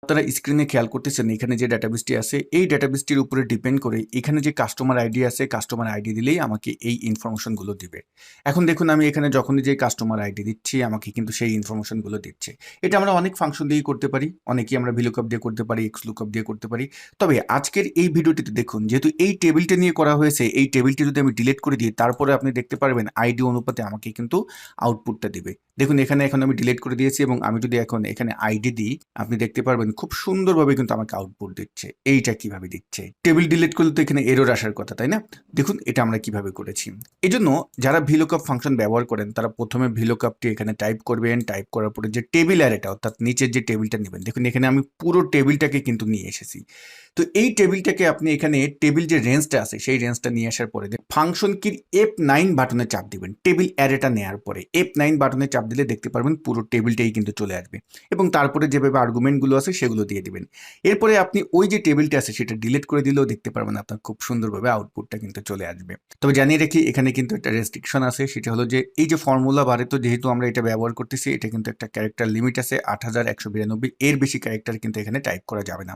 আপনারা স্ক্রিনে খেয়াল করতেছেন এখানে যে ডাটাবেসটি আছে এই ডাটাবেসটির উপরে ডিপেন্ড করে এখানে যে কাস্টমার আইডি আছে কাস্টমার আইডি দিলেই আমাকে এই ইনফরমেশনগুলো দিবে। এখন দেখুন আমি এখানে যখনই যে কাস্টমার আইডি দিচ্ছি আমাকে কিন্তু সেই ইনফরমেশনগুলো দিচ্ছে। এটা আমরা অনেক ফাংশন দিয়েই করতে পারি, অনেকেই আমরা ভিলুকআপ দিয়ে করতে পারি, এক্সলুকআপ দিয়ে করতে পারি। তবে আজকের এই ভিডিওটিতে দেখুন যেহেতু এই টেবিলটা নিয়ে করা হয়েছে এই টেবিলটি যদি আমি ডিলিট করে দিই তারপরে আপনি দেখতে পারবেন আইডি অনুপাতে আমাকে কিন্তু আউটপুটটা দিবে। দেখুন এখানে এখন আমি ডিলিট করে দিয়েছি এবং আমি যদি এখন এখানে আইডি দিই আপনি দেখতে পারবেন খুব সুন্দরভাবে কিন্তু আমাকে আউটপুট দিচ্ছে। এইটা কিভাবে দিচ্ছে? টেবিল ডিলিট করলে তো এখানে এরর আসার কথা, তাই না? দেখুন এটা আমরা কিভাবে করেছি। এজন্য যারা ভিলুকআপ ফাংশন ব্যবহার করেন তারা প্রথমে ভিলুকআপটি এখানে টাইপ করবেন, টাইপ করার পরে যে টেবিল অ্যারেটা অর্থাৎ নিচের যে টেবিলটা নেবেন, দেখুন এখানে আমি পুরো টেবিলটাকে কিন্তু নিয়ে এসেছি। তো এই টেবিলটাকে আপনি এখানে টেবিল যে রেঞ্জটা আছে সেই রেঞ্জটা নিয়ে আসার পরে ফাংশন কির F9 বাটনে চাপ দিবেন টেবিল অ্যারেটা নেওয়ার পরে। F9 বাটনে চাপ দিলে দেখতে পারবেন পুরো টেবিলটাই কিন্তু চলে আসবে এবং তারপরে যেভাবে আর্গুমেন্টগুলো আছে সেগুলো দিয়ে দিবেন। এরপরে আপনি ওই যে টেবিলটা আছে সেটা ডিলিট করে দিলেও দেখতে পারবেন আপনার খুব সুন্দরভাবে আউটপুটটা কিন্তু চলে আসবে। তবে জানিয়ে রাখি এখানে কিন্তু একটা রেস্ট্রিকশন আছে, সেটা হলো যে এই যে ফর্মুলা বারে তো যেহেতু আমরা এটা ব্যবহার করতেছি এটা কিন্তু একটা ক্যারেক্টার লিমিট আছে ৮১৯২ এর বেশি ক্যারেক্টার কিন্তু এখানে টাইপ করা যাবে না।